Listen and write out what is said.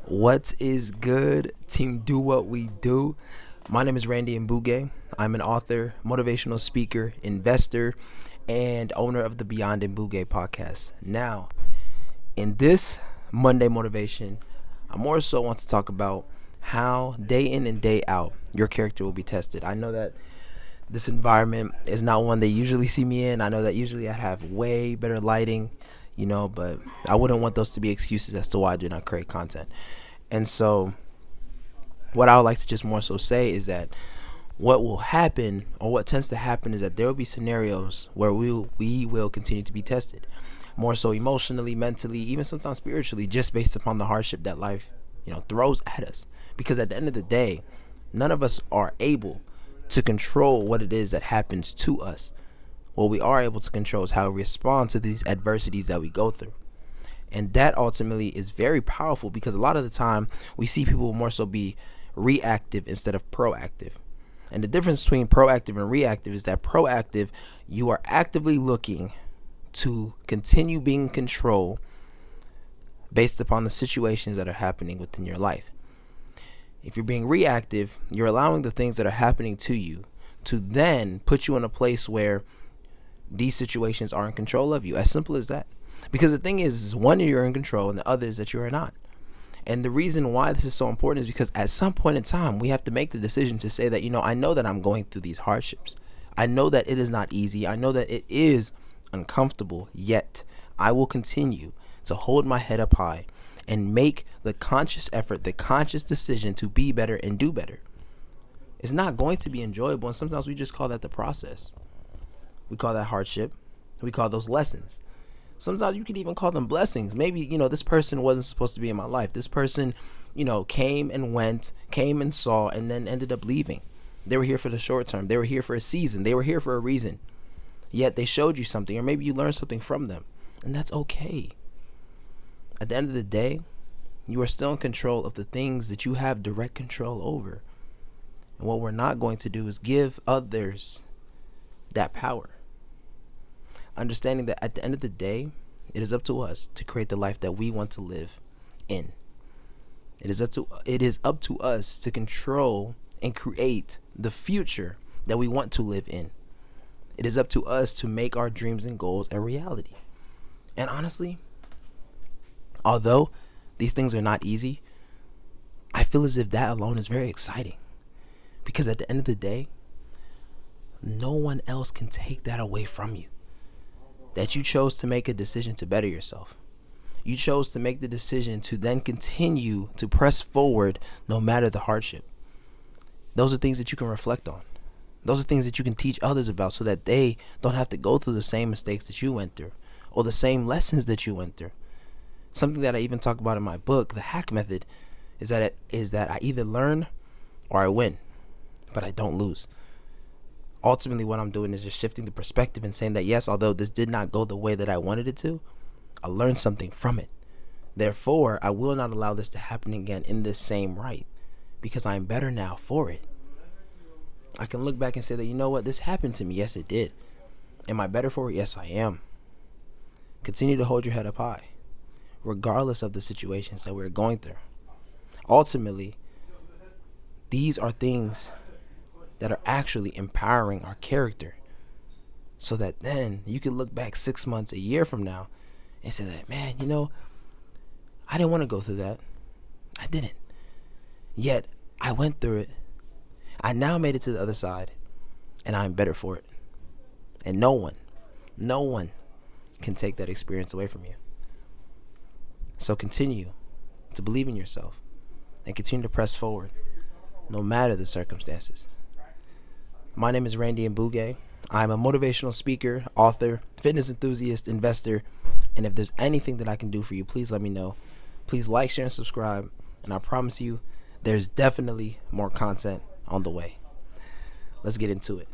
What is good, team? Do what we do. My name is Randy Mbuge. I'm an author, motivational speaker, investor, and owner of the Beyond Mbuge podcast. Now, in this Monday motivation, I more so want to talk about how day in and day out your character will be tested. I know that this environment is not one they usually see me in. I know that usually I have way better lighting, but I wouldn't want those to be excuses as to why I do not create content. And so what I would like to just more so say is that what will happen, or what tends to happen, is that there will be scenarios where we will continue to be tested, more so emotionally, mentally, even sometimes spiritually, just based upon the hardship that life throws at us. Because at the end of the day, none of us are able to control what it is that happens to us. What we are able to control is how we respond to these adversities that we go through. And that ultimately is very powerful, because a lot of the time we see people more so be reactive instead of proactive. And the difference between proactive and reactive is that proactive, you are actively looking to continue being in control based upon the situations that are happening within your life. If you're being reactive, you're allowing the things that are happening to you to then put you in a place where these situations are in control of you. As simple as that. Because the thing is one, you're in control, and the other is that you are not. And the reason why this is so important is because at some point in time, we have to make the decision to say that, I know that I'm going through these hardships. I know that it is not easy. I know that it is uncomfortable, yet I will continue to hold my head up high and make the conscious effort, the conscious decision to be better and do better. It's not going to be enjoyable, and sometimes we just call that the process. We call that hardship. We call those lessons. Sometimes you could even call them blessings. Maybe, this person wasn't supposed to be in my life. This person, came and went, came and saw, and then ended up leaving. They were here for the short term. They were here for a season. They were here for a reason. Yet they showed you something, or maybe you learned something from them. And that's okay. At the end of the day, you are still in control of the things that you have direct control over. And what we're not going to do is give others that power. Understanding that at the end of the day, it is up to us to create the life that we want to live in. It is up to us to control and create the future that we want to live in. It is up to us to make our dreams and goals a reality. And honestly, although these things are not easy, I feel as if that alone is very exciting. Because at the end of the day, no one else can take that away from you. That you chose to make a decision to better yourself. You chose to make the decision to then continue to press forward no matter the hardship. Those are things that you can reflect on. Those are things that you can teach others about, so that they don't have to go through the same mistakes that you went through, or the same lessons that you went through. Something that I even talk about in my book, The Hack Method, is that I either learn or I win, but I don't lose. Ultimately, what I'm doing is just shifting the perspective and saying that, yes, although this did not go the way that I wanted it to, I learned something from it. Therefore, I will not allow this to happen again in this same right, because I'm better now for it. I can look back and say that, this happened to me. Yes, it did. Am I better for it? Yes, I am. Continue to hold your head up high, regardless of the situations that we're going through. Ultimately, these are things that are actually empowering our character, so that then you can look back 6 months, a year from now, and say that, man, I didn't want to go through that. I didn't. Yet I went through it. I now made it to the other side, and I'm better for it. And no one can take that experience away from you. So continue to believe in yourself and continue to press forward no matter the circumstances. My name is Randy Mbuge. I'm a motivational speaker, author, fitness enthusiast, investor. And if there's anything that I can do for you, please let me know. Please like, share, and subscribe. And I promise you, there's definitely more content on the way. Let's get into it.